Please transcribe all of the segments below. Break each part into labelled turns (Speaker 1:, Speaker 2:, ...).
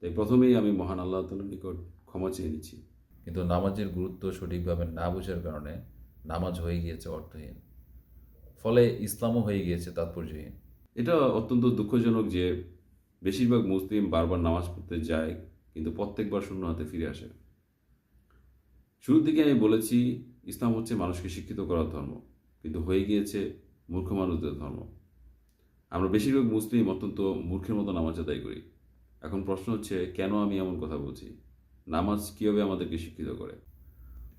Speaker 1: তাই প্রথমেই আমি মহান আল্লাহ তাআলার নিকট ক্ষমা চেয়ে নিচ্ছি।
Speaker 2: কিন্তু নামাজের গুরুত্ব সঠিকভাবে না বোঝার কারণে নামাজ হয়ে গিয়েছে অর্থহীন, ফলে ইসলামও হয়ে গিয়েছে তাৎপর্যহীন।
Speaker 1: এটা অত্যন্ত দুঃখজনক যে বেশিরভাগ মুসলিম বারবার নামাজ পড়তে যায় কিন্তু প্রত্যেকবার শূন্য হাতে ফিরে আসে। শুরুর দিকে আমি বলেছি ইসলাম হচ্ছে মানুষকে শিক্ষিত করার ধর্ম, কিন্তু হয়ে গিয়েছে মূর্খ মানুষদের ধর্ম। আমরা বেশিরভাগ মুসলিম অত্যন্ত মূর্খের মতো নামাজ আদায় করি। এখন প্রশ্ন হচ্ছে কেন আমি এমন কথা বলছি? নামাজ কীভাবে আমাদেরকে শিক্ষিত করে?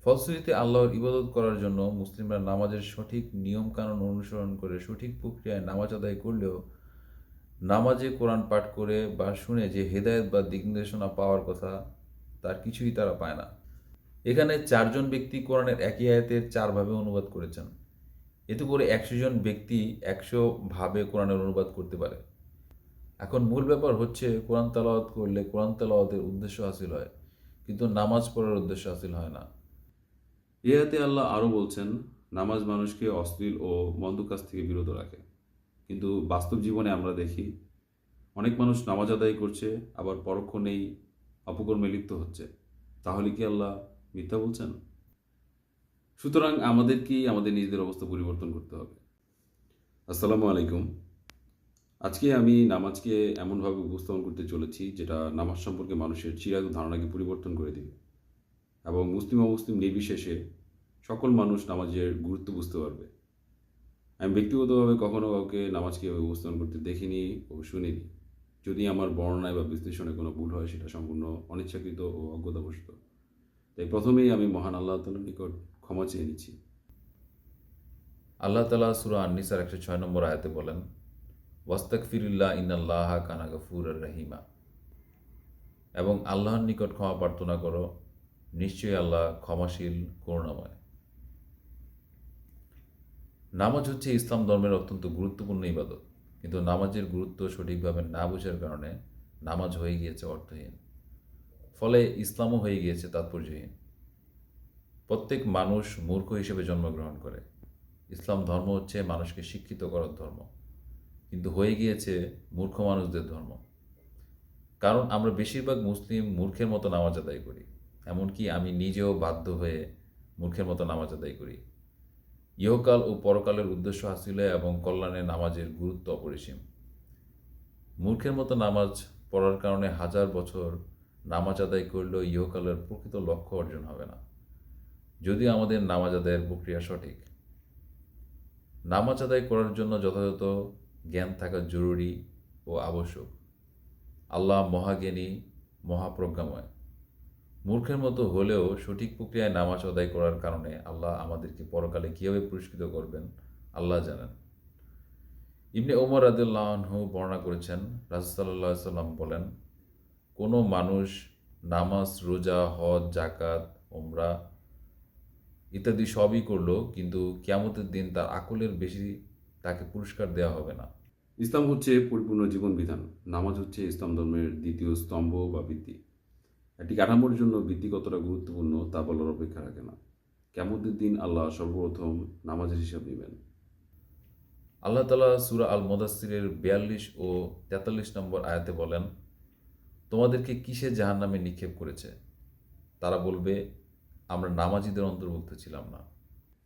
Speaker 2: ফলশ্রুতিতে আল্লাহর ইবাদত করার জন্য মুসলিমরা নামাজের সঠিক নিয়মকানুন অনুসরণ করে সঠিক প্রক্রিয়ায় নামাজ আদায় করলেও নামাজে কোরআন পাঠ করে বা শুনে যে হেদায়েত বা দিক নির্দেশনা পাওয়ার কথা তার কিছুই তারা পায় না। এখানে ৪ জন ব্যক্তি কোরআনের একই আয়াতের ৪ ভাবে অনুবাদ করেছেন। এতে করে ১০০ জন ব্যক্তি ১০০ ভাবে কোরআনের অনুবাদ করতে পারে। এখন মূল ব্যাপার হচ্ছে কোরআন তেলাওয়াত করলে কোরআন তেলাওয়াতের উদ্দেশ্য হাসিল হয়, কিন্তু নামাজ পড়ার উদ্দেশ্য হাসিল হয় না।
Speaker 1: এ আয়াতে আল্লাহ আরও বলছেন, নামাজ মানুষকে অশ্লীল ও মন্দ কাজ থেকে বিরত রাখে। কিন্তু বাস্তব জীবনে আমরা দেখি অনেক মানুষ নামাজ আদায় করছে, আবার পরক্ষণেই অপকর্মে লিপ্ত হচ্ছে। তাহলে কি আল্লাহ মিথ্যা বলছেন? সুতরাং আমাদেরকেই আমাদের নিজেদের অবস্থা পরিবর্তন করতে হবে। আসসালামু আলাইকুম। আজকে আমি নামাজকে এমনভাবে উপস্থাপন করতে চলেছি যেটা নামাজ সম্পর্কে মানুষের চিরায়ত ধারণাকে পরিবর্তন করে দিবে এবং মুসলিম অমুসলিম নির্বিশেষে সকল মানুষ নামাজের গুরুত্ব বুঝতে পারবে। আমি ব্যক্তিগতভাবে কখনো কাউকে নামাজকে এভাবে উপস্থাপন করতে দেখিনি ও শুনিনি। যদি আমার বর্ণনায় বা বিশ্লেষণে কোনো ভুল হয় সেটা সম্পূর্ণ অনিচ্ছাকৃত ও অজ্ঞতাবশত। তাই প্রথমেই আমি মহান আল্লাহ তাআলার নিকট ক্ষমা চেয়ে নিচ্ছি।
Speaker 2: আল্লাহ তাআলা সূরা আন-নিসার ১০৬ নম্বর আয়াতে বলেন, ওয়াস্তাগফিরুল্লাহ ইন্নাল্লাহা কানা গফুরার রহিমা, এবং আল্লাহর নিকট ক্ষমা প্রার্থনা করো, নিশ্চয়ই আল্লাহ ক্ষমাশীল, করুণাময়। নামাজ হচ্ছে ইসলাম ধর্মের অত্যন্ত গুরুত্বপূর্ণ ইবাদত, কিন্তু নামাজের গুরুত্ব সঠিকভাবে না বোঝার কারণে নামাজ হয়ে গিয়েছে অর্থহীন, ফলে ইসলামও হয়ে গিয়েছে তাৎপর্যহীন। প্রত্যেক মানুষ মূর্খ হিসেবে জন্মগ্রহণ করে। ইসলাম ধর্ম হচ্ছে মানুষকে শিক্ষিত করার ধর্ম, কিন্তু হয়ে গিয়েছে মূর্খ মানুষদের ধর্ম। কারণ আমরা বেশিরভাগ মুসলিম মূর্খের মতো নামাজ আদায় করি। এমনকি আমি নিজেও বাধ্য হয়ে মূর্খের মতো নামাজ আদায় করি। ইহকাল ও পরকালের উদ্দেশ্য হাসিলে এবং কল্যাণে নামাজের গুরুত্ব অপরিসীম। মূর্খের মতো নামাজ পড়ার কারণে হাজার বছর নামাজ আদায় করলেও ইহকালের প্রকৃত লক্ষ্য অর্জন হবে না, যদিও আমাদের নামাজ আদায়ের প্রক্রিয়া সঠিক। নামাজ আদায় করার জন্য যথাযথ জ্ঞান থাকা জরুরি ও আবশ্যক। আল্লাহ মহাজ্ঞানী, মহাপ্রজ্ঞাময়। মূর্খের মতো হলেও সঠিক প্রক্রিয়ায় নামাজ আদায় করার কারণে আল্লাহ আমাদেরকে পরকালে কীভাবে পুরস্কৃত করবেন আল্লাহ জানেন। ইবনে ওমর রাদিয়াল্লাহু আনহু বর্ণনা করেছেন, রাসূল সাল্লাল্লাহু আলাইহি ওয়াসাল্লাম বলেন, কোনো মানুষ নামাজ, রোজা, হজ, যাকাত, ওমরা ইত্যাদি সবই করলো, কিন্তু কিয়ামতের দিন তার আকলের বেশি তাকে পুরস্কার দেওয়া হবে না।
Speaker 1: ইসলাম হচ্ছে পরিপূর্ণ জীবন বিধান। নামাজ হচ্ছে ইসলাম ধর্মের দ্বিতীয় স্তম্ভ বা ভিত্তি। একটি কাঠামোর জন্য ভিত্তি কতটা গুরুত্বপূর্ণ তা বলার অপেক্ষা রাখে না। কিয়ামতের দিন আল্লাহ সর্বপ্রথম নামাজের হিসাব নেবেন।
Speaker 2: আল্লাহ তাআলা সূরা আল মুদাসসিরের ৪২ ও ৪৩ নম্বর আয়াতে বলেন, তোমাদেরকে কিসে জাহান্নামে নিক্ষেপ করেছে? তারা বলবে, আমরা নামাজীদের অন্তর্ভুক্ত ছিলাম না।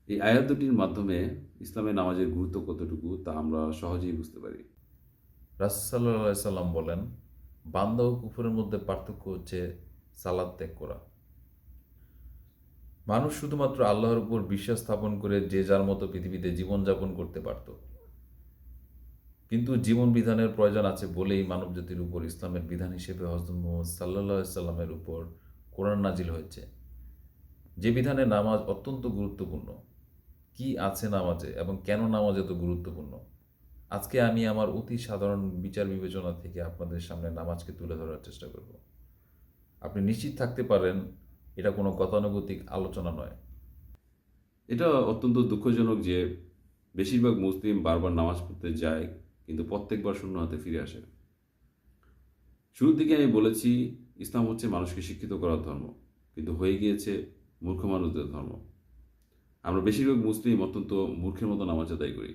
Speaker 1: এই আয়াত দুটির মাধ্যমে ইসলামে নামাজের গুরুত্ব কতটুকু তা আমরা সহজেই বুঝতে পারি।
Speaker 2: রাসূল সাল্লাল্লাহু আলাইহি সাল্লাম বলেন, বান্দা ও কুফরের মধ্যে পার্থক্য হচ্ছে সালাত ত্যাগ করা। মানুষ শুধুমাত্র আল্লাহর উপর বিশ্বাস স্থাপন করে যে যার মতো পৃথিবীতে জীবনযাপন করতে পারত, কিন্তু জীবন বিধানের প্রয়োজন আছে বলেই মানবজাতির উপর ইসলামের বিধান হিসেবে হযরত মুহাম্মদ সাল্লাল্লাহু আলাইহি সাল্লামের উপর কোরআন নাজিল হয়েছে, যে বিধানে নামাজ অত্যন্ত গুরুত্বপূর্ণ। কি আছে নামাজে এবং কেন নামাজ এত গুরুত্বপূর্ণ, আজকে আমি আমার অতি সাধারণ বিচার বিবেচনা থেকে আপনাদের সামনে নামাজকে তুলে ধরার চেষ্টা করব। আপনি নিশ্চিত থাকতে পারেন এটা কোনো গতানুগতিক আলোচনা নয়।
Speaker 1: এটা অত্যন্ত দুঃখজনক যে বেশিরভাগ মুসলিম বারবার নামাজ পড়তে যায় কিন্তু প্রত্যেকবার শূন্য হাতে ফিরে আসে। শুরুর দিকে আমি বলেছি ইসলাম হচ্ছে মানুষকে শিক্ষিত করার ধর্ম, কিন্তু হয়ে গিয়েছে মূর্খ মানুষদের ধর্ম। আমরা বেশিরভাগ মুসলিম অত্যন্ত মূর্খের মতো নামাজ আদায় করি।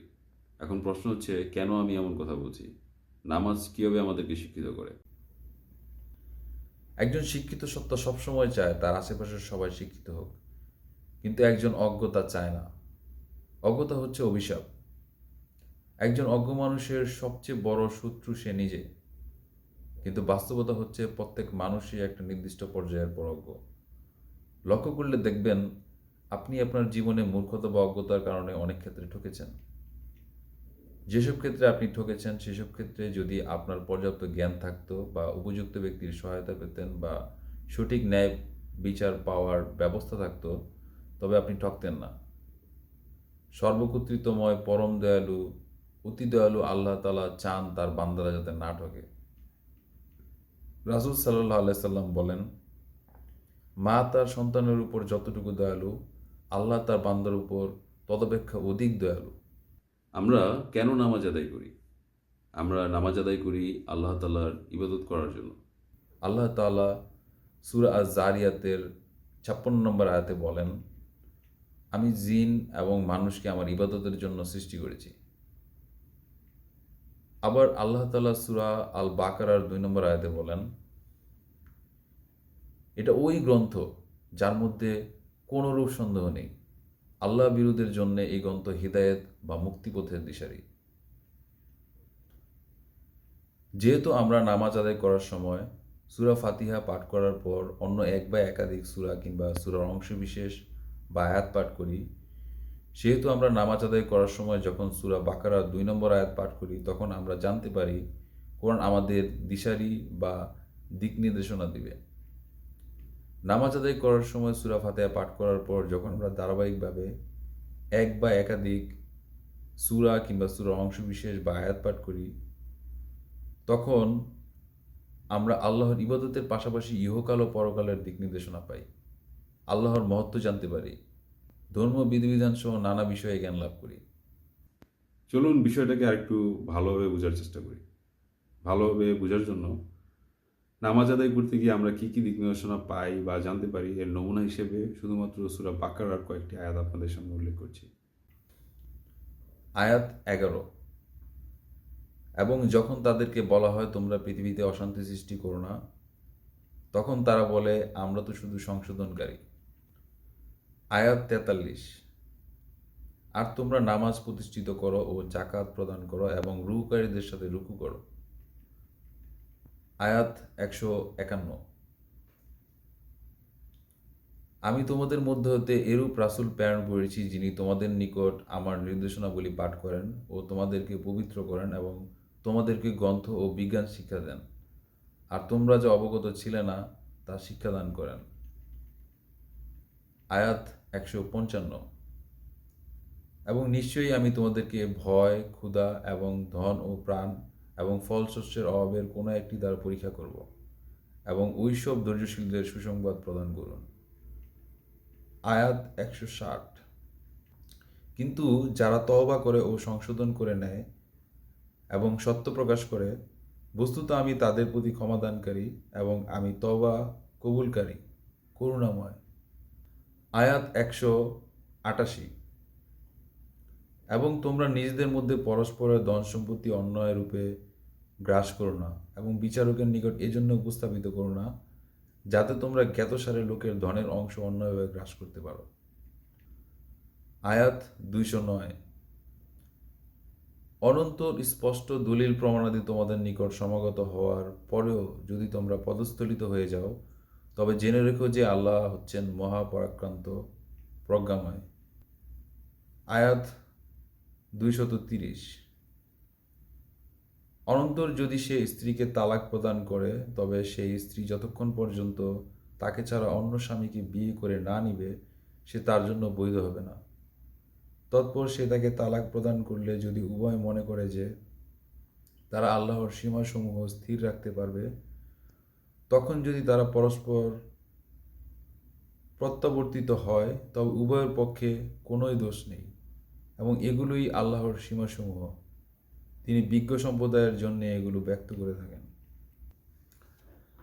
Speaker 1: এখন প্রশ্ন হচ্ছে কেন আমি এমন কথা বলছি? নামাজ কীভাবে আমাদেরকে শিক্ষিত করে?
Speaker 2: একজন শিক্ষিত সত্তা সবসময় চায় তার আশেপাশের সবাই শিক্ষিত হোক, কিন্তু একজন অজ্ঞ তা চায় না। অজ্ঞতা হচ্ছে অভিশাপ। একজন অজ্ঞ মানুষের সবচেয়ে বড় শত্রু সে নিজে। কিন্তু বাস্তবতা হচ্ছে প্রত্যেক মানুষই একটা নির্দিষ্ট পর্যায়ের পর অজ্ঞ। লক্ষ্য করলে দেখবেন আপনি আপনার জীবনে মূর্খতা বা অজ্ঞতার কারণে অনেক ক্ষেত্রে ঠকেছেন। যেসব ক্ষেত্রে আপনি ঠকেছেন সেসব ক্ষেত্রে যদি আপনার পর্যাপ্ত জ্ঞান থাকতো বা উপযুক্ত ব্যক্তির সহায়তা পেতেন বা সঠিক ন্যায় বিচার পাওয়ার ব্যবস্থা থাকতো, তবে আপনি ঠকতেন না। সর্বকর্তৃত্বময় পরম দয়ালু অতি দয়ালু আল্লাহ তাআলা চান তার বান্দারা যাতে না ঠকে। রাসূল সাল্লাল্লাহু আলাইহি সাল্লাম বলেন, মা তার সন্তানের উপর যতটুকু দয়ালু, আল্লাহ তার বান্দার উপর তদপেক্ষা অধিক দয়ালু।
Speaker 1: আমরা কেন নামাজ আদায় করি? আমরা নামাজ আদায় করি আল্লাহ তাআলার ইবাদত করার জন্য।
Speaker 2: আল্লাহ তাআলা সূরা আয-যারিয়াতের ৫৬ নম্বর আয়াতে বলেন, আমি জিন এবং মানুষকে আমার ইবাদতের জন্য সৃষ্টি করেছি। আবার আল্লাহ তাআলা সূরা আল বাকারার ২ নম্বর আয়াতে বলেন, এটা ওই গ্রন্থ যার মধ্যে কোনরূপ সন্দেহ নেই। আল্লাহ বিরোধের জন্য এই গ্রন্থ হিদায়াত বা মুক্তিপথের দিশারি। যেহেতু আমরা নামাজ আদায় করার সময় সূরা ফাতিহা পাঠ করার পর অন্য এক বা একাধিক সূরা কিংবা সূরার অংশবিশেষ বা আয়াত পাঠ করি, সেহেতু আমরা নামাজ আদায় করার সময় যখন সূরা বাকারার ২ নম্বর আয়াত পাঠ করি, তখন আমরা জানতে পারি কোরআন আমাদের দিশারি বা দিক নির্দেশনা দিবে। নামাজ আদায় করার সময় সূরা ফাতিহা পাঠ করার পর যখন আমরা ধারাবাহিকভাবে এক বা একাধিক সূরা কিংবা সূরার অংশবিশেষ বা আয়াত পাঠ করি, তখন আমরা আল্লাহর ইবাদতের পাশাপাশি ইহকাল ও পরকালের দিক নির্দেশনা পাই, আল্লাহর মহত্ব জানতে পারি, ধর্ম বিধিবিধান সহ নানা বিষয়ে জ্ঞান লাভ করি।
Speaker 1: চলুন বিষয়টাকে আরেকটু ভালোভাবে বোঝার চেষ্টা করি। ভালোভাবে বোঝার জন্য নামাজ আদায় করতে গিয়ে আমরা কী কী দিক নির্দেশনা পাই বা জানতে পারি এর নমুনা হিসেবে শুধুমাত্র সূরা বাকারার কয়েকটি আয়াত আপনাদের সামনে উল্লেখ করছি।
Speaker 2: আয়াত ১১, এবং যখন তাদেরকে বলা হয় তোমরা পৃথিবীতে অশান্তি সৃষ্টি করো না, তখন তারা বলে আমরা তো শুধু সংশোধনকারী। আয়াত ৪৩, আর তোমরা নামাজ প্রতিষ্ঠিত করো ও জাকাত প্রদান করো এবং রুকুকারীদের সাথে রুকু করো। আয়াত ১৫১, আমি তোমাদের মধ্য হতে এরূপ রাসূল প্রেরণ করেছি যিনি তোমাদের নিকট আমার নির্দেশনাবলী পাঠ করেন ও তোমাদেরকে পবিত্র করেন এবং তোমাদেরকে গ্রন্থ ও বিজ্ঞান শিক্ষা দেন, আর তোমরা যা অবগত ছিলে না তা শিক্ষাদান করেন। আয়াত ১৫৫, এবং নিশ্চয়ই আমি তোমাদেরকে ভয়, ক্ষুধা এবং ধন ও প্রাণ এবং ফলশস্যের অভাবের কোনো একটি দ্বারা পরীক্ষা করব এবং ওইসব ধৈর্যশীলদের সুসংবাদ প্রদান করুন। আয়াত ১৬০, কিন্তু যারা তওবা করে ও সংশোধন করে নেয় এবং সত্য প্রকাশ করে, বস্তুত আমি তাদের প্রতি ক্ষমাদানকারী এবং আমি তওবা কবুলকারী, করুণাময়। আয়াত ১৮৮, এবং তোমরা নিজেদের মধ্যে পরস্পরের ধন সম্পত্তি অন্যায় রূপে গ্রাস করো না এবং বিচারকের নিকট এজন্য উপস্থাপিত করো না যাতে তোমরা জ্ঞাতসারে লোকের ধনের অংশ অন্যায়ভাবে গ্রাস করতে পারো। আয়াত ২০৯, অনন্তর স্পষ্ট দলিল প্রমাণাদি তোমাদের নিকট সমাগত হওয়ার পরেও যদি তোমরা পদস্থলিত হয়ে যাও, তবে জেনে রেখো যে আল্লাহ হচ্ছেন মহাপরাক্রান্ত, প্রজ্ঞাময়। আয়াত ২৩০, অনন্তর যদি সে স্ত্রীকে তালাক প্রদান করে, তবে সেই স্ত্রী যতক্ষণ পর্যন্ত তাকে ছাড়া অন্য স্বামীকে বিয়ে করে না নিবে, সে তার জন্য বৈধ হবে না। তৎপর সে তাকে তালাক প্রদান করলে যদি উভয় মনে করে যে তারা আল্লাহর সীমাসমূহ স্থির রাখতে পারবে, তখন যদি তারা পরস্পর প্রত্যাবর্তিত হয়, তবে উভয়ের পক্ষে কোনোই দোষ নেই এবং এগুলোই আল্লাহর সীমাসমূহ। তিনি বিজ্ঞ সম্প্রদায়ের জন্য এগুলো ব্যক্ত করে থাকেন।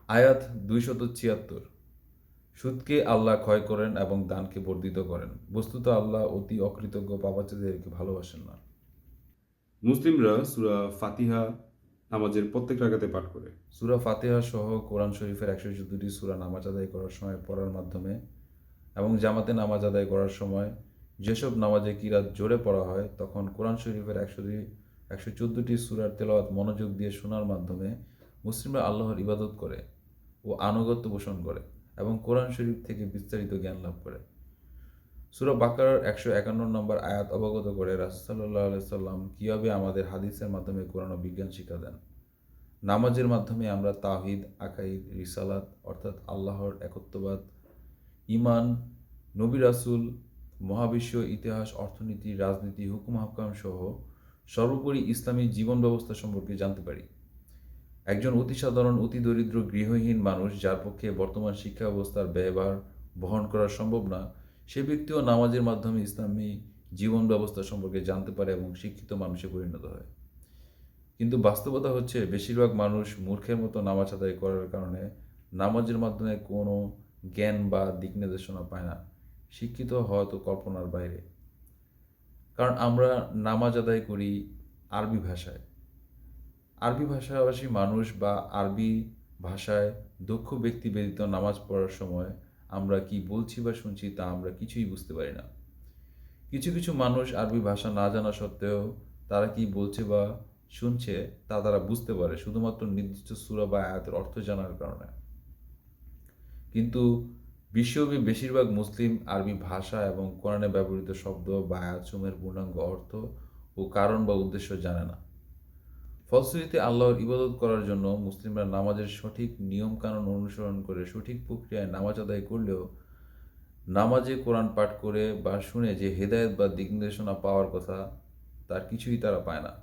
Speaker 2: আয়াত ২৭৬, সুদকে আল্লাহ ক্ষয় করেন এবং দানকে বর্ধিত করেন। বস্তুত আল্লাহ অতি অকৃতজ্ঞ পাপাচারীদেরকে ভালোবাসেন না।
Speaker 1: মুসলিমরা সূরা ফাতিহা নামাজের প্রত্যেক রাকাতে পাঠ করে।
Speaker 2: সূরা ফাতিহা সহ কোরআন শরীফের 114টি সূরা নামাজ আদায় করার সময় পড়ার মাধ্যমে এবং জামাতে নামাজ আদায় করার সময় যেসব নামাজে কিরাত জোরে পড়া হয় তখন কোরআন শরীফের 114টি সূরার তেলাওয়াত মনোযোগ দিয়ে শোনার মাধ্যমে মুসলিমরা আল্লাহর ইবাদত করে ও আনুগত্য পোষণ করে এবং কোরআন শরীফ থেকে বিস্তারিত জ্ঞান লাভ করে। সূরা বাকারার 151 নম্বর আয়াত অবগত করে রাসূল সাল্লাল্লাহু আলাইহি সাল্লাম কীভাবে আমাদের হাদিসের মাধ্যমে কোরআন ও বিজ্ঞান শিক্ষা দেন। নামাজের মাধ্যমে আমরা তাওহীদ, আকাইদ, রিসালাত অর্থাৎ আল্লাহর একত্ববাদ, ঈমান, নবী রাসূল, মহাবিশ্ব, ইতিহাস, অর্থনীতি, রাজনীতি, হুকুম হাকাম সহ সর্বোপরি ইসলামী জীবন ব্যবস্থা সম্পর্কে জানতে পারি। একজন অতি সাধারণ, অতি দরিদ্র, গৃহহীন মানুষ যার পক্ষে বর্তমান শিক্ষা ব্যবস্থার ব্যয়ভার বহন করা সম্ভব না, সে ব্যক্তিও নামাজের মাধ্যমে ইসলামী জীবন ব্যবস্থা সম্পর্কে জানতে পারে এবং শিক্ষিত মানুষে পরিণত হয়। কিন্তু বাস্তবতা হচ্ছে বেশিরভাগ মানুষ মূর্খের মতো নামাজ আদায় করার কারণে নামাজের মাধ্যমে কোনো জ্ঞান বা দিক নির্দেশনা পায় না। শিক্ষিত হওয়া তো কল্পনার বাইরে। কারণ আমরা নামাজ আদায় করি আরবি ভাষায়। আরবি ভাষাভাষী মানুষ বা আরবি ভাষায় দক্ষ ব্যক্তি ব্যতীত নামাজ পড়ার সময় আমরা কি বলছি বা শুনছি তা আমরা কিছুই বুঝতে পারি না। কিছু কিছু মানুষ আরবি ভাষা না জানা সত্ত্বেও তারা কি বলছে বা শুনছে তা তারা বুঝতে পারে শুধুমাত্র নির্দিষ্ট সূরা বা আয়াতের অর্থ জানার কারণে। কিন্তু বিশ্বব্যাপী বেশিরভাগ মুসলিম আরবি ভাষা এবং কোরআনে ব্যবহৃত শব্দ বা আয়াতসমূহের পূর্ণাঙ্গ অর্থ ও কারণ বা উদ্দেশ্য জানে না। ফলশ্রুতিতে আল্লাহর ইবাদত করার জন্য মুসলিমরা নামাজের সঠিক নিয়মকানুন অনুসরণ করে সঠিক প্রক্রিয়ায় নামাজ আদায় করলেও নামাজে কোরআন পাঠ করে বা শুনে যে হেদায়েত বা দিক নির্দেশনা পাওয়ার কথা তার কিছুই তারা পায় না।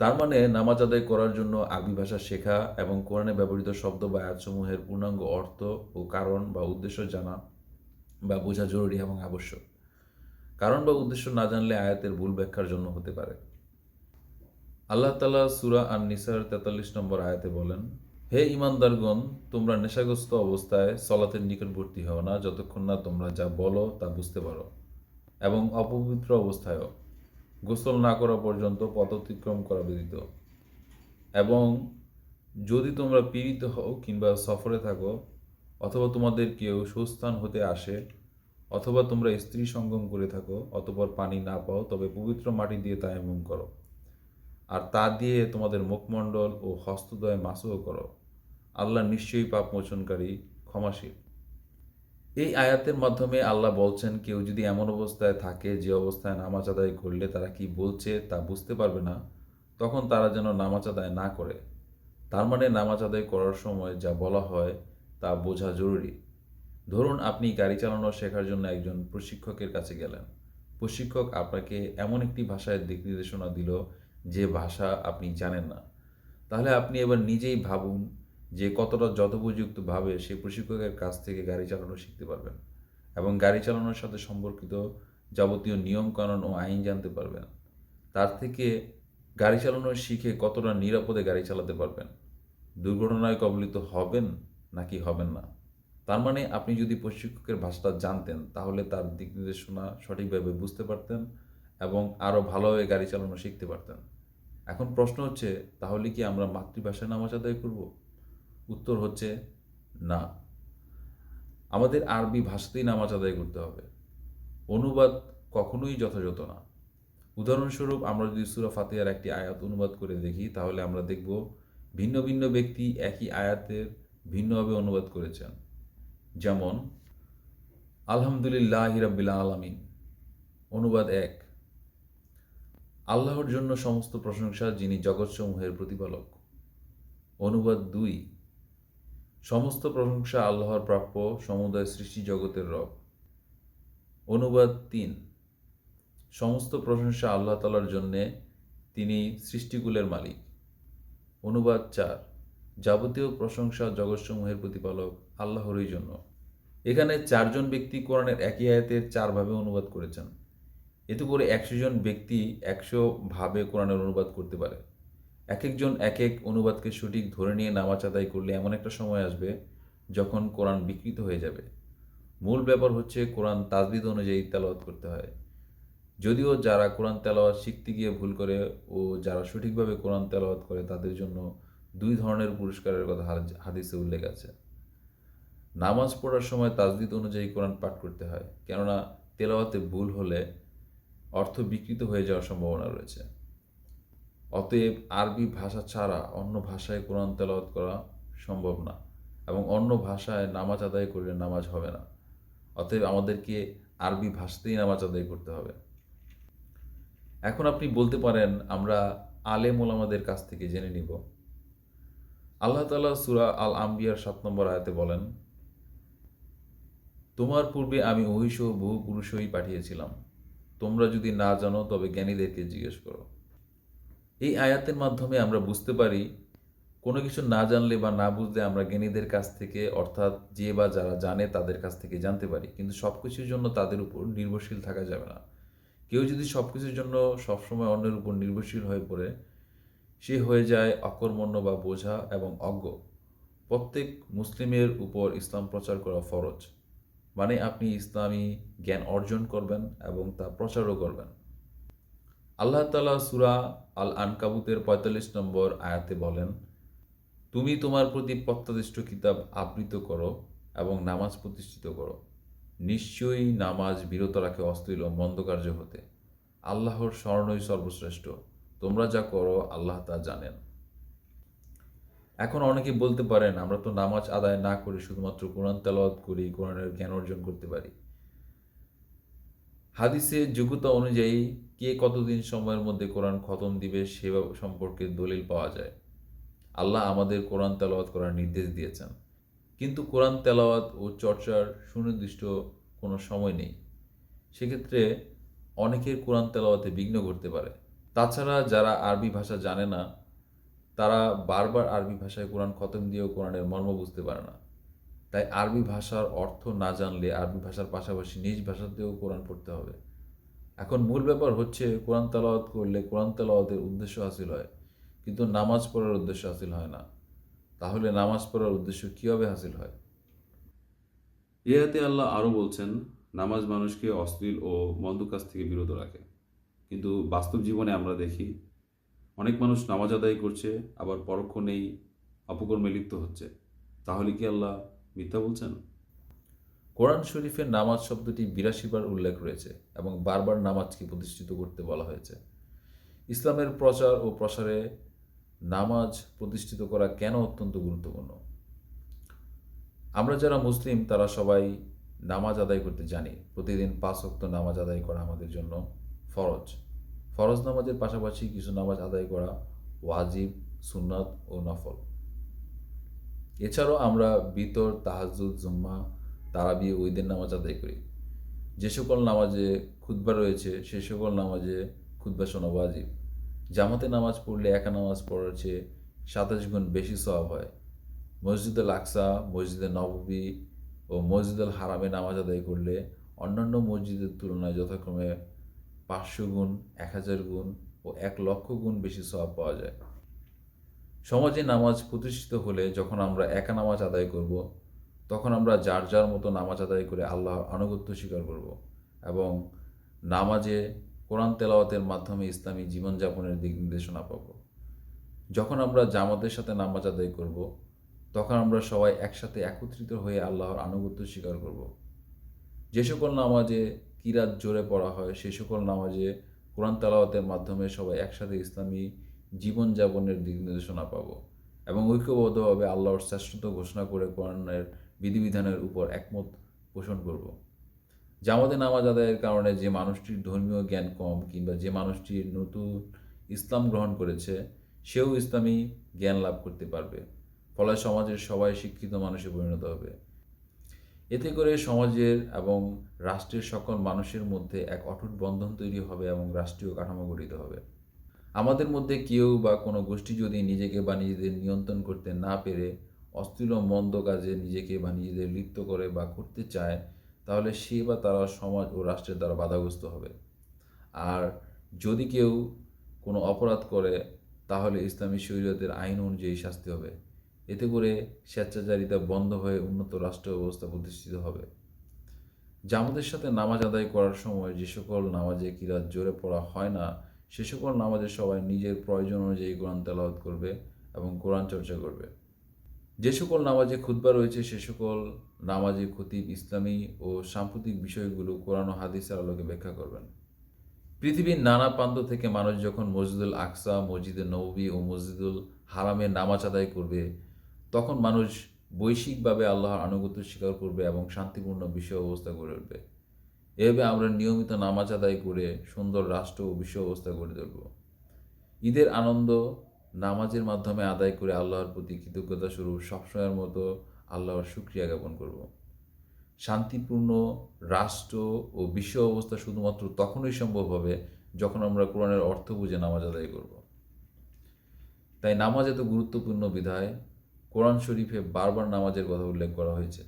Speaker 2: তার মানে নামাজ আদায় করার জন্য আরবি ভাষা শেখা এবং কোরআনে ব্যবহৃত শব্দ বা আয়াতসমূহের পূর্ণাঙ্গ অর্থ ও কারণ বা উদ্দেশ্য জানা বা বোঝা জরুরি এবং আবশ্যক। কারণ বা উদ্দেশ্য না জানলে আয়াতের ভুল ব্যাখ্যার জন্য হতে পারে। আল্লাহ তাআলা সূরা আন-নিসার 43 নম্বর আয়াতে বলেন, হে ঈমানদারগণ, তোমরা নেশাগ্রস্ত অবস্থায় সলাতের নিকটবর্তী হও না যতক্ষণ না তোমরা যা বলো তা বুঝতে পারো, এবং অপবিত্র অবস্থায়ও গোসল না করা পর্যন্ত পথ অতিক্রম করা ব্যতীত। এবং যদি তোমরা পীড়িত হও কিংবা সফরে থাকো অথবা তোমাদের কেউ সুস্থান হতে আসে অথবা তোমরা স্ত্রী সঙ্গম করে থাকো অতঃপর পানি না পাও, তবে পবিত্র মাটি দিয়ে তায়াম্মুম করো আর তা দিয়ে তোমাদের মুখমণ্ডল ও হস্তদ্বয় মাসহ করো। আল্লাহ নিশ্চয়ই পাপ মোচনকারী, ক্ষমাশীল। এই আয়াতের মাধ্যমে আল্লাহ বলছেন কেউ যদি এমন অবস্থায় থাকে যে অবস্থায় নামাজ আদায় করলে তারা কি বলছে তা বুঝতে পারবে না, তখন তারা যেন নামাজ আদায় না করে। তার মানে নামাজ আদায় করার সময় যা বলা হয় তা বোঝা জরুরি। ধরুন আপনি গাড়ি চালানো শেখার জন্য একজন প্রশিক্ষকের কাছে গেলেন। প্রশিক্ষক আপনাকে এমন একটি ভাষায় দিক নির্দেশনা দিল যে ভাষা আপনি জানেন না। তাহলে আপনি এবার নিজেই ভাবুন যে কতটা যথোপযুক্তভাবে সেই প্রশিক্ষকের কাছ থেকে গাড়ি চালানো শিখতে পারবেন এবং গাড়ি চালানোর সাথে সম্পর্কিত যাবতীয় নিয়মকানুন ও আইন জানতে পারবেন। তার থেকে গাড়ি চালানো শিখে কতটা নিরাপদে গাড়ি চালাতে পারবেন, দুর্ঘটনায় কবলিত হবেন নাকি হবেন না। তার মানে আপনি যদি প্রশিক্ষকের ভাষাটা জানতেন তাহলে তার দিক নির্দেশনা সঠিকভাবে বুঝতে পারতেন এবং আরও ভালোভাবে গাড়ি চালানো শিখতে পারতেন। এখন প্রশ্ন হচ্ছে, তাহলে কি আমরা মাতৃভাষায় নামাজ আদায় করব? উত্তর হচ্ছে না। আমাদের আরবি ভাষাতেই নামাজ আদায় করতে হবে। অনুবাদ কখনোই যথাযথ না। উদাহরণস্বরূপ আমরা যদি সূরা ফাতিহার একটি আয়াত অনুবাদ করে দেখি তাহলে আমরা দেখব ভিন্ন ভিন্ন ব্যক্তি একই আয়াতের ভিন্নভাবে অনুবাদ করেছেন। যেমন আলহামদুলিল্লাহি রাব্বিল আলামিন। অনুবাদ 1, আল্লাহর জন্য সমস্ত প্রশংসা যিনি জগৎসমূহের প্রতিপালক। অনুবাদ 2, সমস্ত প্রশংসা আল্লাহর প্রাপ্য, সমুদয় সৃষ্টি জগতের রব। অনুবাদ 3, সমস্ত প্রশংসা আল্লাহ তাআলার জন্যে, তিনি সৃষ্টিকুলের মালিক। অনুবাদ 4, যাবতীয় প্রশংসা জগৎসমূহের প্রতিপালক আল্লাহরই জন্য। এখানে 4 জন ব্যক্তি কোরআনের একই আয়াতের 4 ভাবে অনুবাদ করেছেন। এতে করে 100 জন ব্যক্তি 100 ভাবে কোরআনের অনুবাদ করতে পারে। এক একজন এক এক অনুবাদকে সঠিক ধরে নিয়ে নামাজ আদায় করলে এমন একটা সময় আসবে যখন কোরআন বিকৃত হয়ে যাবে। মূল ব্যাপার হচ্ছে কোরআন তাজবিদ অনুযায়ী তেলাওয়াত করতে হয়। যদিও যারা কোরআন তেলাওয়াত শিখতে গিয়ে ভুল করে ও যারা সঠিকভাবে কোরআন তেলাওয়াত করে তাদের জন্য দুই ধরনের পুরস্কারের কথা হাদিসে উল্লেখ আছে। নামাজ পড়ার সময় তাজদিদ অনুযায়ী কোরআন পাঠ করতে হয়, কেননা তেলাওয়াতে ভুল হলে অর্থ বিকৃত হয়ে যাওয়ার সম্ভাবনা রয়েছে। অতএব আরবি ভাষা ছাড়া অন্য ভাষায় কোরআন তেলাওয়াত করা সম্ভব না, এবং অন্য ভাষায় নামাজ আদায় করলে নামাজ হবে না। অতএব আমাদেরকে আরবি ভাষাতেই নামাজ আদায় করতে হবে। এখন আপনি বলতে পারেন, আমরা আলেম ওলামাদের কাছ থেকে জেনে নিব। আল্লাহ তাআলা সূরা আল আম্বিয়ার ৭ নম্বর আয়াতে বলেন, তোমার পূর্বে আমি ওহীসহ বহু পুরুষই পাঠিয়েছিলাম, তোমরা যদি না জানো তবে জ্ঞানীদেরকে জিজ্ঞেস করো। এই আয়াতের মাধ্যমে আমরা বুঝতে পারি, কোনো কিছু না জানলে বা না বুঝলে আমরা জ্ঞানীদের কাছ থেকে, অর্থাৎ যে বা যারা জানে তাদের কাছ থেকে জানতে পারি, কিন্তু সব কিছুর জন্য তাদের উপর নির্ভরশীল থাকা যাবে না। কেউ যদি সব কিছুর জন্য সবসময় অন্যের উপর নির্ভরশীল হয়ে পড়ে, সে হয়ে যায় অকর্মণ্য বা বোঝা এবং অজ্ঞ। প্রত্যেক মুসলিমের উপর ইসলাম প্রচার করা ফরজ, মানে আপনি ইসলামী জ্ঞান অর্জন করবেন এবং তা প্রচারও করবেন। আল্লাহ তাআলা সূরা আল আনকাবুতের ৪৫ নম্বর আয়াতে বলেন, তুমি তোমার প্রতি প্রত্যাদিষ্ট কিতাব আবৃত করো এবং নামাজ প্রতিষ্ঠিত করো। নিশ্চয়ই নামাজ বিরত রাখে অশ্লীল ও মন্দ কার্য হতে। আল্লাহর স্মরণই সর্বশ্রেষ্ঠ। তোমরা যা করো আল্লাহ তা জানেন। এখন অনেকে বলতে পারেন, আমরা তো নামাজ আদায় না করে শুধুমাত্র কোরআন তেলাওয়াত করি, কোরআনের জ্ঞান অর্জন করতে পারি। হাদিসের যোগ্যতা অনুযায়ী কে কতদিন সময়ের মধ্যে কোরআন খতম দিবে সে সম্পর্কে দলিল পাওয়া যায়। আল্লাহ আমাদের কোরআন তেলাওয়াত করার নির্দেশ দিয়েছেন, কিন্তু কোরআন তেলাওয়াত ও চর্চার সুনির্দিষ্ট কোনো সময় নেই। সেক্ষেত্রে অনেকের কোরআন তেলাওয়াতে বিঘ্ন ঘটতে পারে। তাছাড়া যারা আরবি ভাষা জানে না, তারা বারবার আরবি ভাষায় কোরআন খতম দিয়েও কোরআনের মর্ম বুঝতে পারে না। তাই আরবি ভাষার অর্থ না জানলে আরবি ভাষার পাশাপাশি নিজ ভাষাতেও কোরআন পড়তে হবে। এখন মূল ব্যাপার হচ্ছে, কোরআন তেলাওয়াত করলে কোরআন তেলাওয়াতের উদ্দেশ্য হাসিল হয়, কিন্তু নামাজ পড়ার উদ্দেশ্য হাসিল হয় না। তাহলে নামাজ পড়ার উদ্দেশ্য কীভাবে হাসিল হয়?
Speaker 1: এ আয়াতে আল্লাহ আরও বলছেন, নামাজ মানুষকে অশ্লীল ও মন্দ কাজ থেকে বিরত রাখে। কিন্তু বাস্তব জীবনে আমরা দেখি অনেক মানুষ নামাজ আদায় করছে, আবার পরক্ষণেই অপকর্মে লিপ্ত হচ্ছে। তাহলে কি আল্লাহ মিথ্যা বলছেন?
Speaker 2: কোরআন শরীফের নামাজ শব্দটি ৮২ বার উল্লেখ রয়েছে এবং বারবার নামাজকে প্রতিষ্ঠিত করতে বলা হয়েছে। ইসলামের প্রচার ও প্রসারে নামাজ প্রতিষ্ঠিত করা কেন অত্যন্ত গুরুত্বপূর্ণ? আমরা যারা মুসলিম তারা সবাই নামাজ আদায় করতে জানি। প্রতিদিন ৫ ওয়াক্ত নামাজ আদায় করা আমাদের জন্য ফরজ। ফরজ নামাজের পাশাপাশি কিছু নামাজ আদায় করা ওয়াজিব, সুন্নাত ও নফল। এছাড়াও আমরা বিতর, তাহাজ্জুদ, জুম্মা, তারাবি ও ঈদের নামাজ আদায় করি। যে সকল নামাজে খুতবা রয়েছে সে সকল নামাজে খুতবা শোনা ওয়াজিব। জামাতে নামাজ পড়লে একা নামাজ পড়ার চেয়ে ২৭ গুণ বেশি সওয়াব হয়। মসজিদুল আকসা, মসজিদে নববী ও মসজিদুল হারামে নামাজ আদায় করলে অন্যান্য মসজিদের তুলনায় যথাক্রমে ৫০০ গুণ, ১০০০ গুণ ও ১,০০,০০০ গুণ বেশি সওয়াব পাওয়া যায়। সমাজে নামাজ প্রতিষ্ঠিত হলে যখন আমরা একা নামাজ আদায় করব, তখন আমরা যার যার মতো নামাজ আদায় করে আল্লাহর আনুগত্য স্বীকার করব এবং নামাজে কোরআন তেলাওয়াতের মাধ্যমে ইসলামী জীবনযাপনের দিক নির্দেশনা পাব। যখন আমরা জামাতের সাথে নামাজ আদায় করব, তখন আমরা সবাই একসাথে একত্রিত হয়ে আল্লাহর আনুগত্য স্বীকার করব। যে সকল নামাজে কিরাত জোরে পড়া হয় সে সকল নামাজে কোরআন তেলাওয়াতের মাধ্যমে সবাই একসাথে ইসলামী জীবনযাপনের দিক নির্দেশনা পাব এবং ঐক্যবদ্ধভাবে আল্লাহর শ্রেষ্ঠত্ব ঘোষণা করে কোরআনের বিধিবিধানের উপর একমত পোষণ করব। জামাতে নামাজ আদায়ের কারণে যে মানুষটির ধর্মীয় জ্ঞান কম কিংবা যে মানুষটি নতুন ইসলাম গ্রহণ করেছে সেও ইসলামী জ্ঞান লাভ করতে পারবে। ফলে সমাজের সবাই শিক্ষিত মানুষে পরিণত হবে। এতে করে সমাজের এবং রাষ্ট্রের সকল মানুষের মধ্যে এক অটুট বন্ধন তৈরি হবে এবং রাষ্ট্রীয় কাঠামো গঠিত হবে। আমাদের মধ্যে কেউ বা কোনো গোষ্ঠী যদি নিজেকে বা নিজেদের নিয়ন্ত্রণ করতে না পেরে অশ্লীল ও মন্দ কাজে নিজেকে বা নিজেদের লিপ্ত করে বা করতে চায়, তাহলে সে বা তারা সমাজ ও রাষ্ট্রের দ্বারা বাধাগ্রস্ত হবে। আর যদি কেউ কোনো অপরাধ করে, তাহলে ইসলামী শরীয়তের আইন অনুযায়ী শাস্তি হবে। এতে করে স্বেচ্ছাচারিতা বন্ধ হয়ে উন্নত রাষ্ট্র ব্যবস্থা প্রতিষ্ঠিত হবে। জামাতের সাথে নামাজ আদায় করার সময় যে সকল নামাজে কিরাত জোরে পড়া হয় না, সে সকল নামাজে সবাই নিজের প্রয়োজন অনুযায়ী কোরআন তেলাওয়াত করবে এবং কোরআন চর্চা করবে। যে সকল নামাজে খুতবা রয়েছে সে সকল নামাজে খতিব ইসলামী ও সাম্প্রতিক বিষয়গুলো কোরআন ও হাদিসের আলোকে ব্যাখ্যা করবেন। পৃথিবীর নানা প্রান্ত থেকে মানুষ যখন মসজিদুল আকসা, মসজিদে নববী ও মসজিদুল হারামে নামাজ আদায় করবে, তখন মানুষ বৈশ্বিকভাবে আল্লাহর আনুগত্য স্বীকার করবে এবং শান্তিপূর্ণ বিশ্ব অবস্থা গড়ে উঠবে। এভাবে আমরা নিয়মিত নামাজ আদায় করে সুন্দর রাষ্ট্র ও বিশ্ব অবস্থা গড়ে তুলব। ঈদের আনন্দ নামাজের মাধ্যমে আদায় করে আল্লাহর প্রতি কৃতজ্ঞতা স্বরূপ সবসময়ের মতো আল্লাহর শুকরিয়া জ্ঞাপন করব। শান্তিপূর্ণ রাষ্ট্র ও বিশ্ব অবস্থা শুধুমাত্র তখনই সম্ভব হবে যখন আমরা কোরআনের অর্থ বুঝে নামাজ আদায় করব। তাই নামাজ এত গুরুত্বপূর্ণ বিধায় কোরআন শরীফে বারবার নামাজের কথা উল্লেখ করা হয়েছে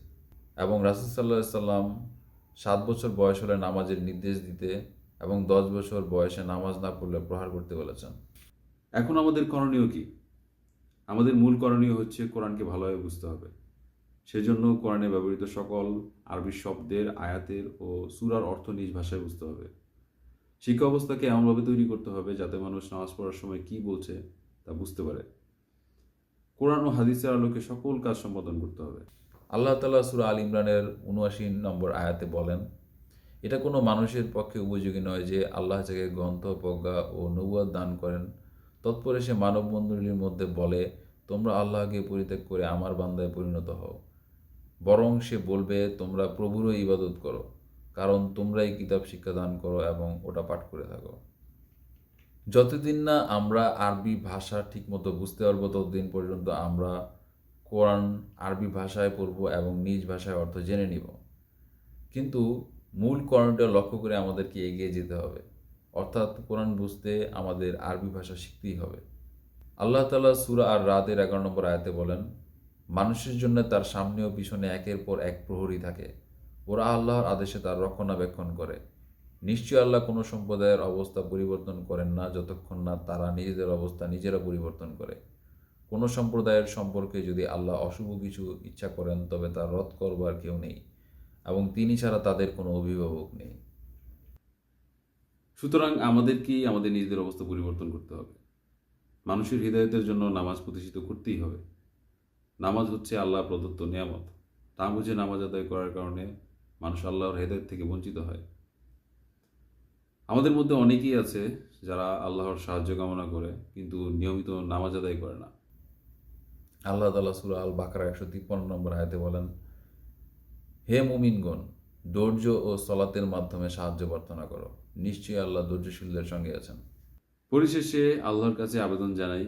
Speaker 2: এবং রাসূল সাল্লাল্লাহু আলাইহি সাল্লাম 7 বছর বয়স হলে নামাজের নির্দেশ দিতে এবং 10 বছর বয়সে নামাজ না পড়লে প্রহার করতে বলেছেন।
Speaker 1: এখন আমাদের করণীয় কি? আমাদের মূল করণীয় হচ্ছে কোরআনকে ভালোভাবে বুঝতে হবে। সেজন্য কোরআনে ব্যবহৃত সকল আরবি শব্দের, আয়াতের ও সূরার অর্থ নিজ ভাষায় বুঝতে হবে। শিক্ষা অবস্থাকে এমনভাবে তৈরি করতে হবে যাতে মানুষ নামাজ পড়ার সময় কি বলছে তা বুঝতে পারে। কোরআন ও হাদিসের আলোকে সকল কাজ সম্পাদন করতে হবে।
Speaker 2: আল্লাহ তাআলা সূরা আল ইমরানের ৭৯ নম্বর আয়াতে বলেন, এটা কোনো মানুষের পক্ষে উপযোগী নয় যে আল্লাহ যাকে গ্রন্থ, প্রজ্ঞা ও নবুয়ত দান করেন তৎপরে সে মানব মণ্ডলীর মধ্যে বলে, তোমরা আল্লাহকে পরিত্যাগ করে আমার বান্দায় পরিণত হও। বরং সে বলবে, তোমরা প্রভুরও ইবাদত করো, কারণ তোমরাই কিতাব শিক্ষা দান করো এবং ওটা পাঠ করে থাকো। যতদিন না আমরা আরবি ভাষা ঠিকমতো বুঝতে পারবো ততদিন পর্যন্ত আমরা কোরআন আরবি ভাষায় পড়ব এবং নিজ ভাষায় অর্থ জেনে নিব। কিন্তু মূল করণীয়টা লক্ষ্য করে আমাদেরকে এগিয়ে যেতে হবে, অর্থাৎ কোরআন বুঝতে আমাদের আরবি ভাষা শিখতেই হবে। আল্লাহ তাআলা সূরা আর রাদের 11 নম্বর আয়াতে বলেন, মানুষের জন্য তার সামনে ও পিছনে একের পর এক প্রহরী থাকে, ওরা আল্লাহর আদেশে তার রক্ষণাবেক্ষণ করে। নিশ্চয়ই আল্লাহ কোনো সম্প্রদায়ের অবস্থা পরিবর্তন করেন না যতক্ষণ না তারা নিজেদের অবস্থা নিজেরা পরিবর্তন করে। কোনো সম্প্রদায়ের সম্পর্কে যদি আল্লাহ অশুভ কিছু ইচ্ছা করেন তবে তা রদ করবার কেউ নেই এবং তিনি ছাড়া তাদের কোনো অভিভাবক নেই।
Speaker 1: সুতরাং আমাদেরকেই আমাদের নিজেদের অবস্থা পরিবর্তন করতে হবে। মানুষের হৃদায়তের জন্য নামাজ প্রতিষ্ঠিত করতেই হবে। নামাজ হচ্ছে আল্লাহ প্রদত্ত নিয়ামত। তা বুঝে নামাজ আদায় করার কারণে মানুষ আল্লাহর হেদায়েত থেকে বঞ্চিত হয়। আমাদের মধ্যে অনেকেই আছে যারা আল্লাহর সাহায্য কামনা করে কিন্তু নিয়মিত নামাজ আদায় করে না।
Speaker 2: আল্লাহ তাআলা সূরা আল বাকারা 153 নম্বর আয়াতে বলেন, হে মুমিনগণ, ধৈর্য ও সলাতের মাধ্যমে সাহায্য প্রার্থনা করো, নিশ্চয়ই আল্লাহ ধৈর্যশীলদের সঙ্গে আছেন।
Speaker 1: পরিশেষে আল্লাহর কাছে আবেদন জানাই,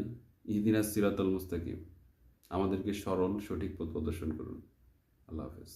Speaker 1: ইহদিনাস সিরাতাল মুস্তাকিম, আমাদেরকে সরল সঠিক পথ প্রদর্শন করুন। আল্লাহ হাফেজ।